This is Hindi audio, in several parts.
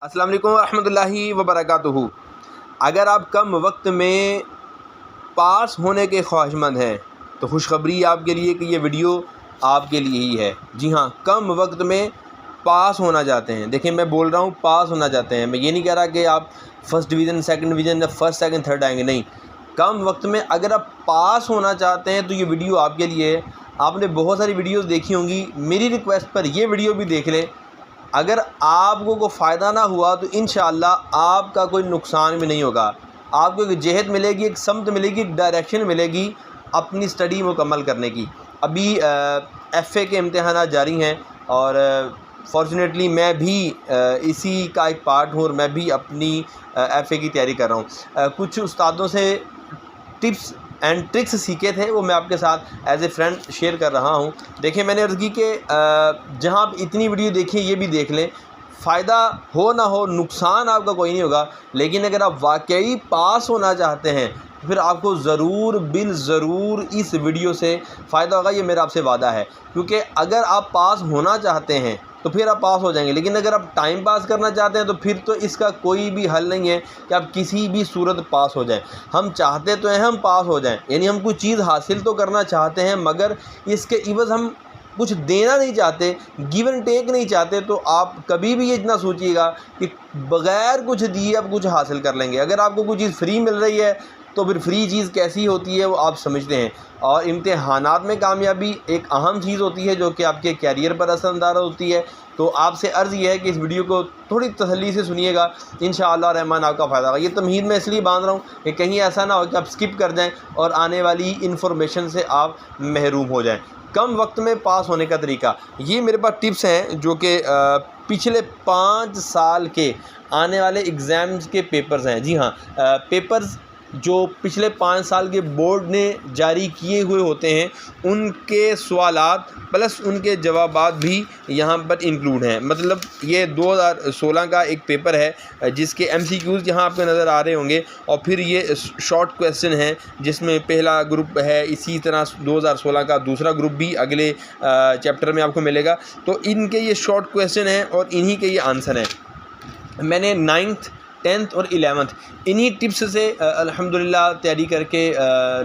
अस्सलाम वालेकुम रहमतुल्लाहि व बरकातुहू। अगर आप कम वक्त में पास होने के ख्वाहिशमंद हैं तो खुशखबरी आपके लिए कि ये वीडियो आपके लिए ही है। जी हाँ, कम वक्त में पास होना चाहते हैं। देखिए, मैं बोल रहा हूँ पास होना चाहते हैं, मैं ये नहीं कह रहा कि आप फर्स्ट डिवीज़न, सेकंड डिवीज़न या फर्स्ट सेकंड थर्ड आएंगे। नहीं, कम वक्त में अगर आप पास होना चाहते हैं तो ये वीडियो आपके लिए है। आपने बहुत सारी वीडियोस देखी होंगी, मेरी रिक्वेस्ट पर ये वीडियो भी देख लें। अगर आपको कोई फ़ायदा ना हुआ तो इंशाअल्लाह आपका कोई नुकसान भी नहीं होगा। आपको एक जहद मिलेगी, एक समत मिलेगी, एक डायरेक्शन मिलेगी अपनी स्टडी मुकम्मल करने की। अभी एफ़ए के इम्तिहानात जारी हैं और फ़ॉर्चुनेटली मैं भी इसी का एक पार्ट हूँ और मैं भी अपनी एफ़ए की तैयारी कर रहा हूँ। कुछ उस्तादों से टिप्स एंड ट्रिक्स सीखे थे, वो मैं आपके साथ एज ए फ्रेंड शेयर कर रहा हूँ। देखिए, मैंने अर्ज़ की कि जहाँ आप इतनी वीडियो देखें ये भी देख लें, फ़ायदा हो ना हो नुकसान आपका कोई नहीं होगा। लेकिन अगर आप वाकई पास होना चाहते हैं तो फिर आपको ज़रूर बिल ज़रूर इस वीडियो से फ़ायदा होगा, ये मेरा आपसे वादा है। क्योंकि अगर आप पास होना चाहते हैं तो फिर आप पास हो जाएंगे, लेकिन अगर आप टाइम पास करना चाहते हैं तो फिर तो इसका कोई भी हल नहीं है कि आप किसी भी सूरत पास हो जाएं। हम चाहते तो हैं हम पास हो जाएं, यानी हम कोई चीज़ हासिल तो करना चाहते हैं, मगर इसके इवज़ हम कुछ देना नहीं चाहते, गिव एंड टेक नहीं चाहते। तो आप कभी भी ये इतना सोचिएगा कि बग़ैर कुछ दिए आप कुछ हासिल कर लेंगे। अगर आपको कोई चीज़ फ्री मिल रही है तो फिर फ्री चीज़ कैसी होती है वो आप समझते हैं। और इम्तिहानात में कामयाबी एक अहम चीज़ होती है जो कि आपके कैरियर पर असरअंदाज होती है। तो आपसे अर्ज़ ये है कि इस वीडियो को थोड़ी तसल्ली से सुनिएगा, इंशाअल्लाह रहमान आपका फ़ायदा होगा। ये तमहीद मैं इसलिए बांध रहा हूँ कि कहीं ऐसा ना हो कि आप स्किप कर जाएँ और आने वाली इन्फॉर्मेशन से आप महरूम हो जाएँ। कम वक्त में पास होने का तरीका, ये मेरे पास टिप्स हैं जो कि पिछले 5 साल के आने वाले एग्ज़ाम्स के पेपर्स हैं। जी हाँ, पेपर्स जो पिछले 5 साल के बोर्ड ने जारी किए हुए होते हैं, उनके सवालात प्लस उनके जवाबात भी यहाँ पर इंक्लूड हैं। मतलब ये 2016 का एक पेपर है जिसके MCQs यहाँ आपको नज़र आ रहे होंगे, और फिर ये शॉर्ट क्वेश्चन हैं जिसमें पहला ग्रुप है, इसी तरह 2016 का दूसरा ग्रुप भी अगले चैप्टर में आपको मिलेगा। तो इनके ये शॉर्ट क्वेश्चन हैं और इन्हीं के ये आंसर हैं। मैंने 9th 10th और 11th इन्हीं टिप्स से अल्हम्दुलिल्लाह तैयारी करके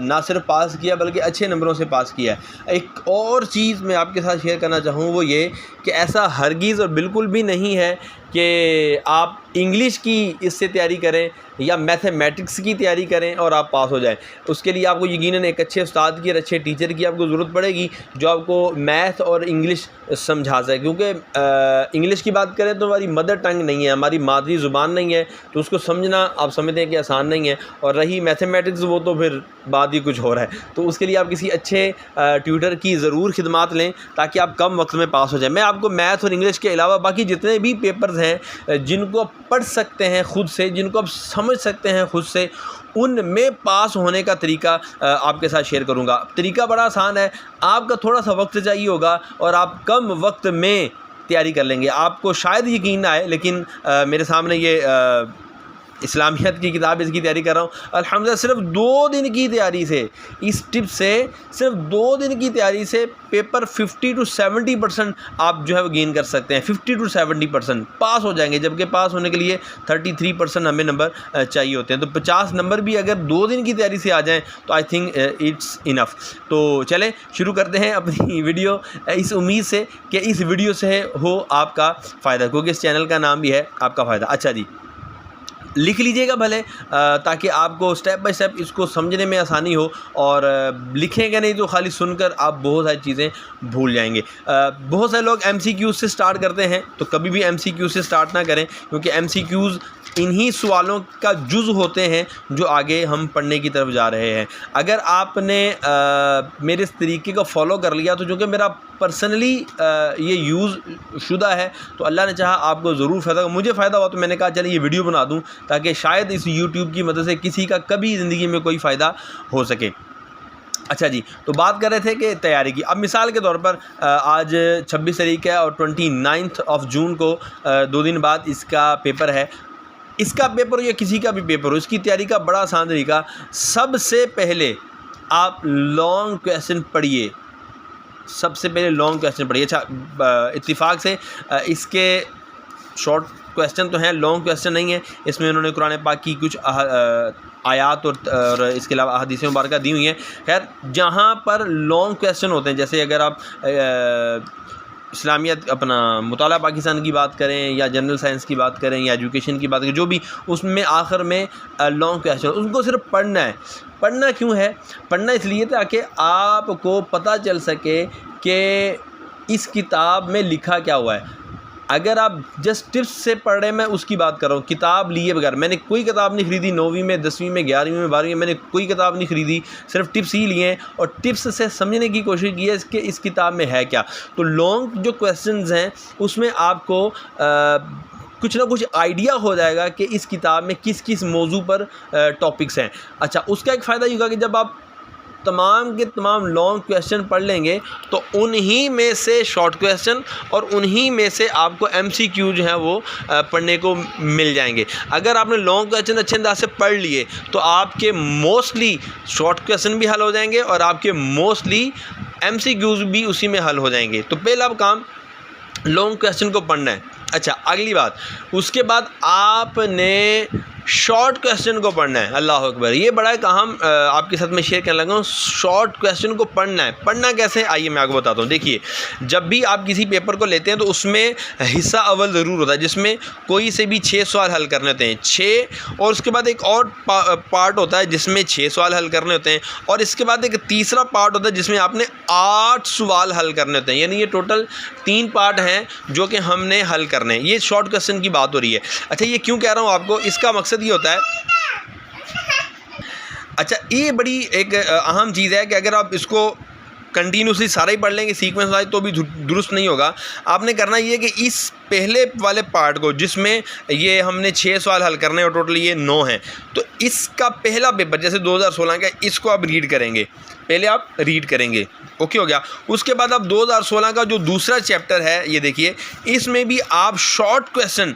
ना सिर्फ पास किया बल्कि अच्छे नंबरों से पास किया है। एक और चीज़ मैं आपके साथ शेयर करना चाहूँ वो ये कि ऐसा हरगिज़ और बिल्कुल भी नहीं है कि आप इंग्लिश की इससे तैयारी करें या मैथमेटिक्स की तैयारी करें और आप पास हो जाएं। उसके लिए आपको यकीनन एक अच्छे उस्ताद की और अच्छे टीचर की आपको ज़रूरत पड़ेगी जो आपको मैथ और इंग्लिश समझा सके। क्योंकि इंग्लिश की बात करें तो हमारी मदर टंग नहीं है, हमारी मादरी ज़ुबान नहीं है, तो उसको समझना आप समझते हैं कि आसान नहीं है। और रही मैथमेटिक्स, वो तो फिर बात ही कुछ हो रहा है। तो उसके लिए आप किसी अच्छे ट्यूटर की ज़रूर खिदमात लें ताकि आप कम वक्त में पास हो जाएँ। मैं आपको मैथ और इंग्लिश के अलावा बाकी जितने भी पेपर्स हैं जिनको आप पढ़ सकते हैं खुद से, जिनको आप समझ सकते हैं खुद से, उनमें पास होने का तरीका आपके साथ शेयर करूंगा। तरीका बड़ा आसान है, आपका थोड़ा सा वक्त चाहिए होगा और आप कम वक्त में तैयारी कर लेंगे। आपको शायद यकीन ना आए, लेकिन मेरे सामने ये इस्लामियत की किताब इसकी तैयारी कर रहा हूँ। अल्हम्दुलिल्लाह सिर्फ 2 दिन की तैयारी से, इस टिप से सिर्फ 2 दिन की तैयारी से पेपर 50 to 70% आप जो है वो गेन कर सकते हैं। 50 to 70% पास हो जाएंगे, जबकि पास होने के लिए 33% हमें नंबर चाहिए होते हैं। तो 50 नंबर भी अगर 2 दिन की तैयारी से आ जाएँ तो आई थिंक इट्स इनफ। तो चलें शुरू करते हैं अपनी वीडियो, इस उम्मीद से कि इस वीडियो से हो आपका फ़ायदा, क्योंकि इस चैनल का नाम भी है आपका फ़ायदा। अच्छा जी, लिख लीजिएगा भले, ताकि आपको स्टेप बाय स्टेप इसको समझने में आसानी हो। और लिखेंगे नहीं तो खाली सुनकर आप बहुत सारी चीज़ें भूल जाएंगे। बहुत सारे लोग MCQs से स्टार्ट करते हैं, तो कभी भी MCQ से स्टार्ट ना करें, क्योंकि MCQs इन्हीं सवालों का जुज़ होते हैं जो आगे हम पढ़ने की तरफ जा रहे हैं। अगर आपने मेरे इस तरीके को फॉलो कर लिया तो, जो कि मेरा पर्सनली ये यूज़ शुदा है, तो अल्लाह ने चाहा आपको ज़रूर फ़ायदा होगा। मुझे फ़ायदा हुआ तो मैंने कहा चलिए ये वीडियो बना दूं ताकि शायद इस YouTube की मदद से किसी का कभी ज़िंदगी में कोई फ़ायदा हो सके। अच्छा जी, तो बात कर रहे थे कि तैयारी की। अब मिसाल के तौर पर आज 26 तारीख है और 29 जून को 2 दिन बाद इसका पेपर है। इसका पेपर हो या किसी का भी पेपर हो, इसकी तैयारी का बड़ा आसान तरीका, सबसे पहले आप लॉन्ग क्वेश्चन पढ़िए। सबसे पहले लॉन्ग क्वेश्चन पढ़िए। अच्छा, इत्तिफाक से इसके शॉर्ट क्वेश्चन तो हैं, लॉन्ग क्वेश्चन नहीं है। इसमें उन्होंने कुरान पाक की कुछ आयात और इसके अलावा अहादीस मुबारक दी हुई हैं। खैर, जहाँ पर लॉन्ग क्वेश्चन होते हैं, जैसे अगर आप इस्लामियत अपना मुताला पाकिस्तान की बात करें या जनरल साइंस की बात करें या एजुकेशन की बात करें, जो भी, उसमें आखिर में लॉन्ग क्वेश्चन, उनको सिर्फ पढ़ना है। पढ़ना क्यों है? पढ़ना इसलिए ताकि आपको पता चल सके कि इस किताब में लिखा क्या हुआ है। अगर आप जस्ट टिप्स से पढ़ रहे हैं, मैं उसकी बात कर रहा हूँ, किताब लिए बगैर। मैंने कोई किताब नहीं ख़रीदी 9वीं में, 10वीं में, 11वीं में, 12वीं में, मैंने कोई किताब नहीं ख़रीदी, सिर्फ टिप्स ही लिए हैं और टिप्स से समझने की कोशिश की है कि इस किताब में है क्या। तो लॉन्ग जो क्वेश्चंस हैं उसमें आपको कुछ ना कुछ आइडिया हो जाएगा कि इस किताब में किस किस मौजू पर टॉपिक्स हैं। अच्छा, उसका एक फ़ायदा ये होगा कि जब आप तमाम के तमाम लॉन्ग क्वेश्चन पढ़ लेंगे तो उन्हीं में से शॉर्ट क्वेश्चन और उन्हीं में से आपको MCQ जो है वो पढ़ने को मिल जाएंगे। अगर आपने लॉन्ग क्वेश्चन अच्छे अंदाज से पढ़ लिए तो आपके मोस्टली शॉर्ट क्वेश्चन भी हल हो जाएंगे और आपके मोस्टली MCQs भी उसी में हल हो जाएंगे। तो पहला काम लॉन्ग क्वेश्चन को पढ़ना है। अच्छा, अगली बात, उसके बाद आपने शॉर्ट क्वेश्चन को पढ़ना है। अल्लाह अकबर, ये बड़ा एक अहम आपके साथ में शेयर करने लगा हूँ। शॉर्ट क्वेश्चन को पढ़ना है। पढ़ना कैसे, आइए मैं आपको बताता हूँ। देखिए, जब भी आप किसी पेपर को लेते हैं तो उसमें हिस्सा अव्वल ज़रूर होता है जिसमें कोई से भी 6 सवाल हल करने होते हैं, 6, और उसके बाद एक और पार्ट होता है जिसमें 6 सवाल हल करने होते हैं, और इसके बाद एक तीसरा पार्ट होता है जिसमें आपने 8 सवाल हल करने होते हैं। यानी ये टोटल 3 पार्ट हैं जो कि हमने हल करने हैं। ये शॉर्ट क्वेश्चन की बात हो रही है। अच्छा, ये क्यों कह रहा हूँ आपको, इसका मकसद ये होता है। अच्छा, ये बड़ी एक अहम चीज़ है कि अगर आप इसको कंटिन्यूसली सारा ही पढ़ लेंगे सीक्वेंस वाइज तो भी दुरुस्त नहीं होगा। आपने करना ये कि इस पहले वाले पार्ट को, जिसमें ये हमने 6 सवाल हल करने और टोटल ये 9 हैं, तो इसका पहला पेपर जैसे 2016 का, इसको आप रीड करेंगे। पहले आप रीड करेंगे, ओके हो गया। उसके बाद आप 2016 का जो दूसरा चैप्टर है, ये देखिए, इसमें भी आप शॉर्ट क्वेश्चन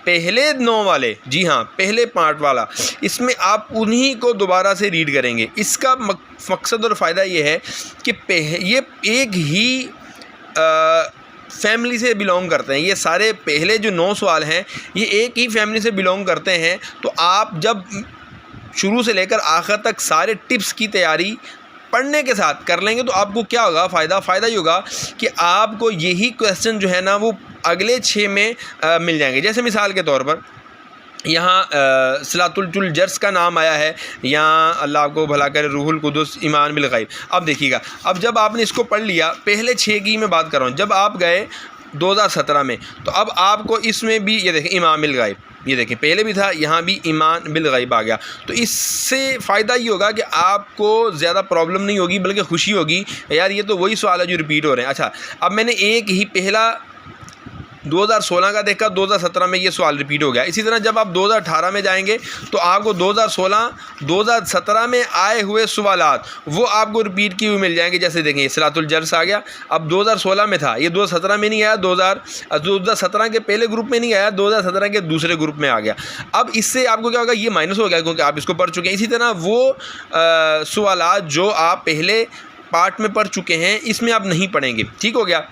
पहले 9 वाले, जी हाँ, पहले पार्ट वाला, इसमें आप उन्हीं को दोबारा से रीड करेंगे। इसका मकसद और फ़ायदा ये है कि ये एक ही फैमिली से बिलोंग करते हैं। ये सारे पहले जो 9 सवाल हैं ये एक ही फैमिली से बिलोंग करते हैं। तो आप जब शुरू से लेकर आखिर तक सारे टिप्स की तैयारी पढ़ने के साथ कर लेंगे तो आपको क्या होगा, फ़ायदा ये होगा कि आपको यही क्वेश्चन जो है ना वो अगले 6 में मिल जाएंगे। जैसे मिसाल के तौर पर यहाँ सलातुल जर्स का नाम आया है, यहाँ अल्लाह को भला करे, रूहुल कुदुस, ईमान बिल गैब। अब देखिएगा, अब जब आपने इसको पढ़ लिया, पहले 6 की मैं बात कर रहा हूँ, जब आप गए 2017 में, तो अब आपको इसमें भी ये देखें ईमान बिल गैब, ये देखें पहले भी था, यहाँ भी ईमान बिल गैब आ गया। तो इससे फ़ायदा ये होगा कि आपको ज़्यादा प्रॉब्लम नहीं होगी, बल्कि खुशी होगी, यार ये तो वही सवाल है जो रिपीट हो रहे हैं। अच्छा, अब मैंने एक ही पहला 2016 का देखा, 2017 में ये सवाल रिपीट हो गया। इसी तरह जब आप 2018 में जाएंगे तो आपको 2016, 2017 में आए हुए सवालात वो आपको रिपीट किए हुए मिल जाएंगे। जैसे देखें, सलातुल जर्स आ गया, अब 2016 में था, ये 2017 में नहीं आया, 2017 के पहले ग्रुप में नहीं आया, 2017 के दूसरे ग्रुप में आ गया। अब इससे आपको क्या होगा, ये माइनस हो गया क्योंकि आप इसको पढ़ चुके हैं। इसी तरह वो सवालात जो आप पहले पार्ट में पढ़ चुके हैं, इसमें आप नहीं पढ़ेंगे, ठीक हो गया।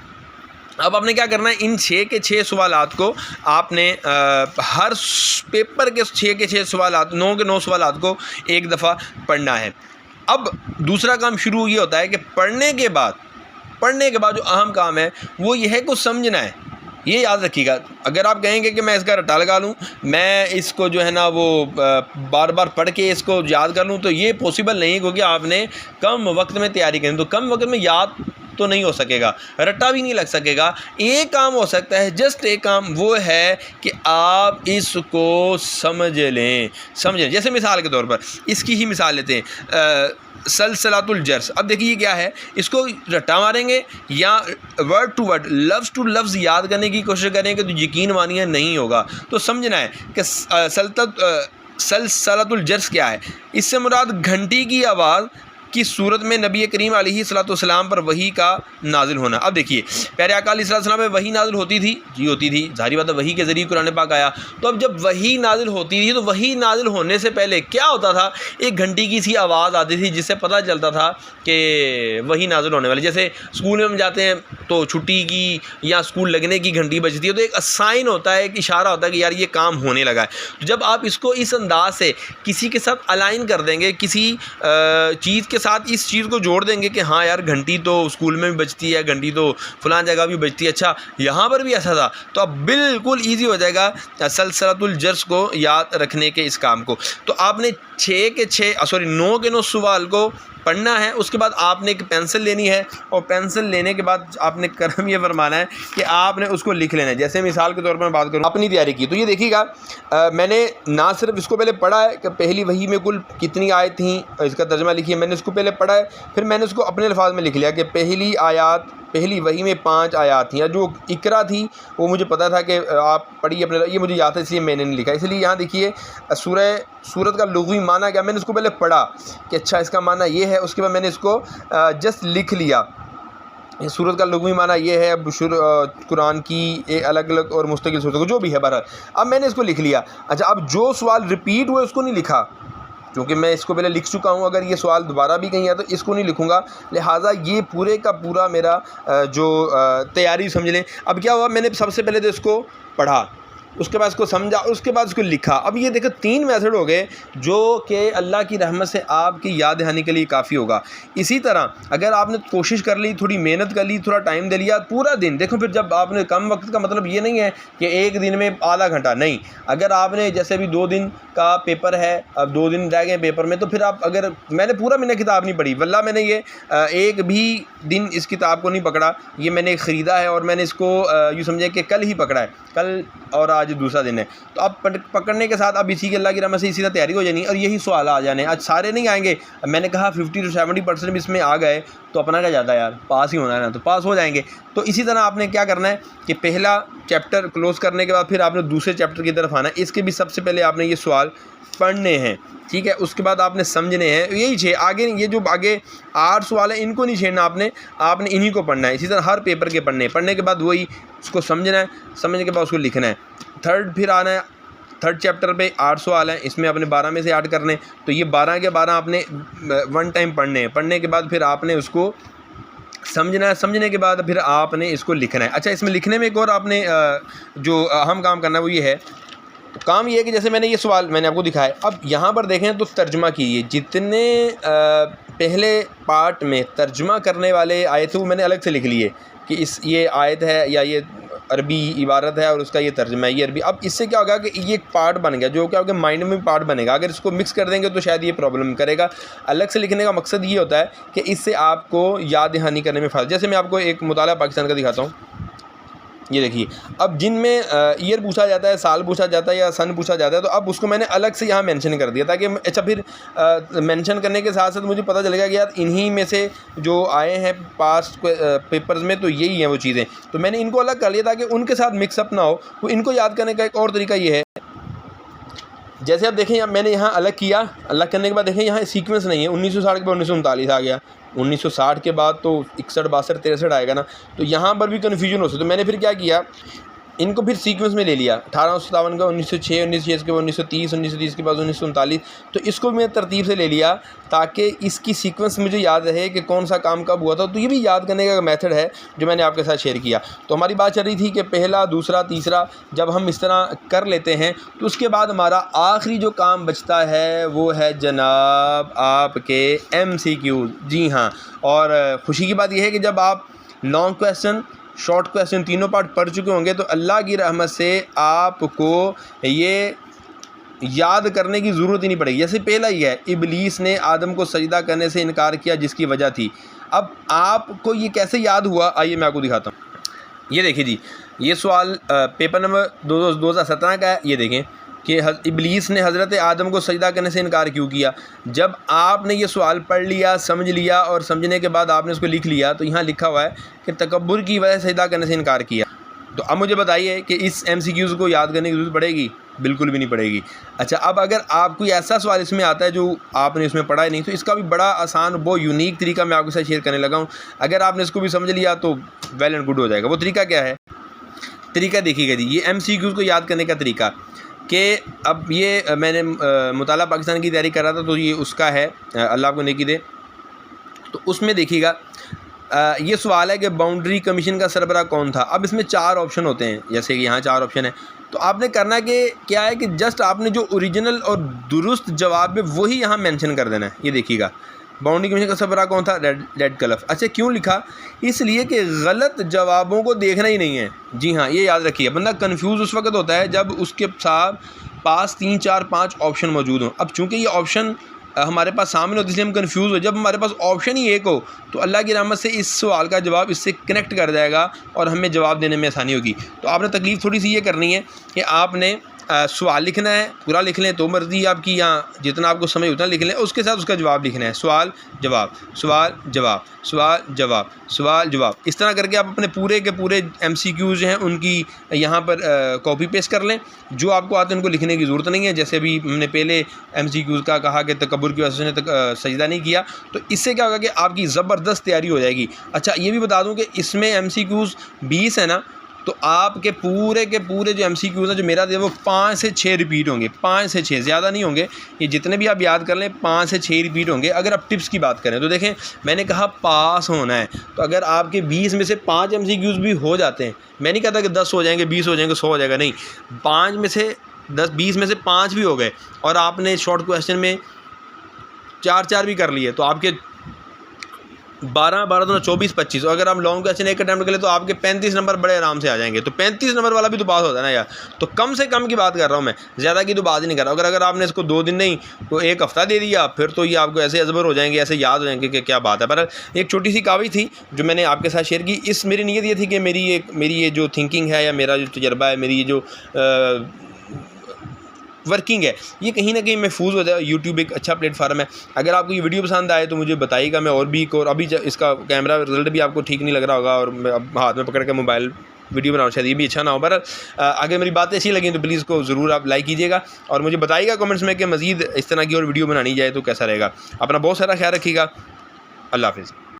अब आपने क्या करना है, इन 6 के 6 सवालात को आपने हर पेपर के 6 के 6 सवालात, 9 के 9 सवालात को एक दफ़ा पढ़ना है। अब दूसरा काम शुरू ये होता है कि पढ़ने के बाद जो अहम काम है वो ये है कुछ समझना है। ये याद रखिएगा, अगर आप कहेंगे कि मैं इसका रट्टा लगा लूँ, मैं इसको जो है ना वो बार बार पढ़ के इसको याद कर लूँ, तो ये पॉसिबल नहीं है, क्योंकि आपने कम वक्त में तैयारी करनी। तो कम वक्त में याद तो नहीं हो सकेगा, रट्टा भी नहीं लग सकेगा। एक काम हो सकता है, जस्ट एक काम, वो है कि आप इसको समझ लें। जैसे मिसाल के तौर पर इसकी ही मिसाल लेते हैं, सलसलातुल जर्स। अब देखिए क्या है, इसको रट्टा मारेंगे या वर्ड टू वर्ड, लफ्ज़ टू लफ्ज़ याद करने की कोशिश करेंगे तो यकीन मानिए नहीं होगा। तो समझना है कि सलसलातुल जर्स क्या है। इससे मुराद घंटी की आवाज़ कि सूरत में नबी करीम अलैहिस्सलाम पर वही का नाजिल होना। अब देखिए प्यारे आका अलैहिस्सलाम में वही नाजिल होती थी जी, होती थी, जाहिर बात है वही के ज़रिए कुरान पाक आया। तो अब जब वही नाजिल होती थी तो वही नाजिल होने से पहले क्या होता था, एक घंटी की सी आवाज़ आती थी जिससे पता चलता था कि वही नाजिल होने वाली। जैसे स्कूल में हम जाते हैं तो छुट्टी की या स्कूल लगने की घंटी बजती है तो एक साइन होता है, एक इशारा होता है कि यार ये काम होने लगा है। तो जब आप इसको इस अंदाज से किसी के साथ अलाइन कर देंगे, किसी चीज़ के साथ इस चीज़ को जोड़ देंगे कि हाँ यार घंटी तो स्कूल में भी बजती है, घंटी तो फलां जगह भी बजती है, अच्छा यहाँ पर भी ऐसा था, तो अब बिल्कुल ईजी हो जाएगा सलसलतुल जर्स को याद रखने के इस काम को। तो आपने 9 के 9 सवाल को पढ़ना है। उसके बाद आपने एक पेंसिल लेनी है और पेंसिल लेने के बाद आपने कर्म ये फरमाना है कि आपने उसको लिख लेना है। जैसे मिसाल के तौर पर मैं बात करूँ, अपनी तैयारी की तो ये देखिएगा, मैंने ना सिर्फ इसको पहले पढ़ा है कि पहली वही में कुल कितनी आयत थी, इसका तर्जमा लिखिए, मैंने इसको पहले पढ़ा है, फिर मैंने उसको अपने अल्फाज में लिख लिया कि पहली वही में 5 आयत थी, या जो इकरा थी वो मुझे पता था कि आप पढ़िए अपने, ये मुझे याद है इसलिए मैंने नहीं लिखा। इसलिए यहाँ देखिए सूरत का लुग़वी माना क्या, मैंने इसको पहले पढ़ा कि अच्छा इसका माना ये है, उसके बाद मैंने इसको जस्ट लिख लिया। सूरत का लुग़वी माना ये है, कुरान की अलग अलग और मुस्तकिल सूरत को जो भी है बहरहाल, अब मैंने इसको लिख लिया। अच्छा अब जो सवाल रिपीट हुए उसको नहीं लिखा, क्योंकि मैं इसको पहले लिख चुका हूँ, अगर ये सवाल दोबारा भी कहीं है तो इसको नहीं लिखूँगा, लिहाजा ये पूरे का पूरा मेरा जो तैयारी समझ लें। अब क्या हुआ, मैंने सबसे पहले तो इसको पढ़ा, उसके बाद इसको समझा, उसके बाद इसको लिखा। अब ये देखो 3 मेथड हो गए जो कि अल्लाह की रहमत से आपकी याद दहानी के लिए काफ़ी होगा। इसी तरह अगर आपने कोशिश कर ली, थोड़ी मेहनत कर ली, थोड़ा टाइम दे लिया, पूरा दिन देखो, फिर जब आपने कम वक्त का मतलब ये नहीं है कि एक दिन में आधा घंटा नहीं, अगर आपने जैसे अभी 2 दिन का पेपर है, अब 2 दिन रह गए पेपर में, तो फिर आप अगर मैंने पूरा महीना किताब नहीं पढ़ी, वल्लाह मैंने ये एक भी दिन इस किताब को नहीं पकड़ा, ये मैंने ख़रीदा है और मैंने इसको यूँ समझे कि कल ही पकड़ा है, कल और आज दूसरा दिन है। तो अब पकड़ने के साथ अब इसी के अल्लाह की रहमत से इसी तरह तैयारी हो जानी और यही सवाल आ जाने। आज सारे नहीं आएंगे, मैंने कहा 50 से 70% इसमें आ गए तो अपना क्या जाता है यार, पास ही होना है ना, तो पास हो जाएंगे। तो इसी तरह आपने क्या करना है कि पहला चैप्टर क्लोज़ करने के बाद फिर आपने दूसरे चैप्टर की तरफ आना है। इसके भी सबसे पहले आपने ये सवाल पढ़ने हैं, ठीक है, उसके बाद आपने समझने हैं, यही 6 आगे, ये जो आगे 8 सवाल हैं इनको नहीं छेड़ना आपने इन्हीं को पढ़ना है। इसी तरह हर पेपर के पढ़ने के बाद वही उसको समझना है, समझने के बाद उसको लिखना है। फिर आना है थर्ड चैप्टर पे 8 सवाल हैं, इसमें आपने 12 में से 8 करने, तो ये 12 के 12 आपने 1 टाइम पढ़ने हैं। पढ़ने के बाद फिर आपने उसको समझना है, समझने के बाद फिर आपने इसको लिखना है। अच्छा, इसमें लिखने में एक और आपने जो अहम काम करना है वो ये है, काम ये है कि जैसे मैंने ये सवाल मैंने आपको दिखाया, अब यहाँ पर देखें तो तर्जुमा कीजिए। जितने पहले पार्ट में तर्जुमा करने वाले आए थे वो मैंने अलग से लिख लिए कि ये आयत है या ये अरबी इबारत है और उसका ये तर्जुमा है, ये अरबी। अब इससे क्या होगा कि ये एक पार्ट बन गया जो कि आपके माइंड में पार्ट बनेगा। अगर इसको मिक्स कर देंगे तो शायद ये प्रॉब्लम करेगा। अलग से लिखने का मकसद ये होता है कि इससे आपको याद दहानी करने में फ़ायदा। जैसे मैं आपको एक मुताला पाकिस्तान का दिखाता हूँ, ये देखिए, अब जिनमें ईयर पूछा जाता है, साल पूछा जाता है या सन पूछा जाता है, तो अब उसको मैंने अलग से यहाँ मेंशन कर दिया ताकि अच्छा फिर मेंशन करने के साथ साथ मुझे पता चलेगा कि यार इन्हीं में से जो आए हैं पास्ट पेपर्स में तो यही हैं वो चीज़ें, तो मैंने इनको अलग कर लिया ताकि उनके साथ मिक्सअप ना हो। तो इनको याद करने का एक और तरीका ये है, जैसे आप देखें मैंने यहाँ अलग किया, अलग करने के बाद देखें यहाँ सीक्वेंस नहीं है, 1960 के बाद 1939 आ गया, 1960 के बाद तो 61, 62, 63 आएगा ना, तो यहाँ पर भी कन्फ्यूजन हो सकता है। तो मैंने फिर क्या किया, इनको फिर सीक्वेंस में ले लिया, 1857 का 1906, 1906 के बाद 1930, 1930 के बाद 1939, तो इसको मैं तरतीब से ले लिया ताकि इसकी सीक्वेंस मुझे याद रहे कि कौन सा काम कब हुआ था। तो ये भी याद करने का मेथड है जो मैंने आपके साथ शेयर किया। तो हमारी बात चल रही थी कि पहला, दूसरा, तीसरा जब हम इस तरह कर लेते हैं तो उसके बाद हमारा आखिरी जो काम बचता है वो है जनाब आपके MCQ। जी हाँ, और ख़ुशी की बात यह है कि जब आप लॉन्ग क्वेश्चन, शॉर्ट क्वेश्चन तीनों पार्ट पढ़ चुके होंगे तो अल्लाह की रहमत से आपको ये याद करने की ज़रूरत ही नहीं पड़ेगी। जैसे पहला ही है, इबलीस ने आदम को सजदा करने से इनकार किया जिसकी वजह थी। अब आपको ये कैसे याद हुआ, आइए मैं आपको दिखाता हूँ। ये देखिए जी, ये सवाल पेपर नंबर 2017 का है। ये देखें कि इबलीस ने हज़रत आदम को सजदा करने से इनकार क्यों किया। जब आपने ये सवाल पढ़ लिया, समझ लिया और समझने के बाद आपने उसको लिख लिया तो यहाँ लिखा हुआ है कि तकब्बुर की वजह से सजदा करने से इनकार किया। तो अब मुझे बताइए कि इस MCQs को याद करने की ज़रूरत पड़ेगी? बिल्कुल भी नहीं पड़ेगी। अच्छा, अब अगर आप कोई ऐसा सवाल इसमें आता है जो आपने इसमें पढ़ा ही नहीं, तो इसका भी बड़ा आसान, बहुत यूनिक तरीका मैं आपके साथ शेयर करने लगा हूँ। अगर आपने इसको भी समझ लिया तो वेल एंड गुड हो जाएगा। वो तरीका क्या है? तरीका देखिएगा जी, ये MCQs को याद करने का तरीका कि अब ये मैंने मुताला पाकिस्तान की तैयारी कर रहा था, तो ये उसका है, अल्लाह आपको नेकी दे। तो उसमें देखिएगा ये सवाल है कि बाउंड्री कमीशन का सरबराह कौन था। अब इसमें 4 ऑप्शन होते हैं, जैसे कि यहाँ 4 ऑप्शन है। तो आपने करना कि क्या है कि जस्ट आपने जो ओरिजिनल और दुरुस्त जवाब है वही यहाँ मेंशन कर देना है। ये देखिएगा, बाउंड्री कमीशन का सरबराह कौन था? रेड कलफ। अच्छा, क्यों लिखा? इसलिए कि गलत जवाबों को देखना ही नहीं है। जी हाँ, ये याद रखिए, बंदा कंफ्यूज उस वक्त होता है जब उसके पास 3, 4, 5 ऑप्शन मौजूद हों। अब चूँकि ये ऑप्शन हमारे पास सामने होती है इसलिए हम कंफ्यूज हो। जब हमारे पास ऑप्शन ही एक हो तो अल्लाह की रहमत से इस सवाल का जवाब इससे कनेक्ट कर जाएगा और हमें जवाब देने में आसानी होगी। तो आपने तकलीफ़ थोड़ी सी ये करनी है कि आपने सवाल लिखना है, पूरा लिख लें तो मर्ज़ी आपकी, यहाँ जितना आपको समझ उतना लिख लें, उसके साथ उसका जवाब लिखना है। सवाल जवाब, सवाल जवाब, सवाल जवाब, सवाल जवाब। इस तरह करके आप अपने पूरे के पूरे MCQs जो हैं उनकी यहाँ पर कॉपी पेस्ट कर लें। जो आपको आते हैं उनको लिखने की ज़रूरत नहीं है। जैसे भी हमने पहले MCQs का कहा कि तकब्बुर की वजह से सजदा नहीं किया, तो इससे क्या होगा कि आपकी ज़बरदस्त तैयारी हो जाएगी। अच्छा, ये भी बता दूँ कि इसमें MCQs 20 है ना, तो आपके पूरे के पूरे जो MCQs हैं जो मेरा दिया वो 5 से 6 रिपीट होंगे। 5 से 6, ज़्यादा नहीं होंगे। ये जितने भी आप याद कर लें 5 से 6 रिपीट होंगे। अगर आप टिप्स की बात करें तो देखें, मैंने कहा पास होना है, तो अगर आपके 20 में से 5 MCQs भी हो जाते हैं, मैं नहीं कहता कि 10 हो जाएंगे, 20 हो जाएंगे, 100 हो जाएगा, नहीं, 5 में से 10, 20 में से 5 भी हो गए और आपने शॉर्ट क्वेश्चन में 4 भी कर लिए, तो आपके 12 12 24 25। अगर आप लॉन्ग क्वेश्चन एक अटैम्प्ट करें तो आपके 35 नंबर बड़े आराम से आ जाएंगे। तो 35 नंबर वाला भी तो पास होता है ना यार। तो कम से कम की बात कर रहा हूँ मैं, ज़्यादा की तो बात ही नहीं कर रहा। अगर आपने इसको 2 दिन नहीं तो 1 हफ़्ता दे दिया, फिर तो ये आपको ऐसे अजबर हो जाएंगे, ऐसे याद हो जाएंगे कि क्या बात है। पर एक छोटी सी कावी थी जो मैंने आपके साथ शेयर की। इस मेरी नीयत ये थी कि मेरी ये जो थिंकिंग है या मेरा जो तजर्बा है, मेरी ये जो वर्किंग है, ये कहीं ना कहीं महफूज हो जाए। यूट्यूब एक अच्छा प्लेटफार्म है। अगर आपको ये वीडियो पसंद आए तो मुझे बताइएगा, मैं और भी अभी इसका कैमरा रिजल्ट भी आपको ठीक नहीं लग रहा होगा और मैं अब हाथ में पकड़ के मोबाइल वीडियो बनाओ, शायद ये भी अच्छा ना हो। पर अगर मेरी बातें अच्छी लगी तो प्लीज़ इसको ज़रूर आप लाइक कीजिएगा और मुझे बताइएगा कमेंट्स में कि मज़ीद इस तरह की और वीडियो बनानी जाए तो कैसा रहेगा। अपना बहुत सारा ख्याल रखिएगा। अल्लाह हाफ़िज़।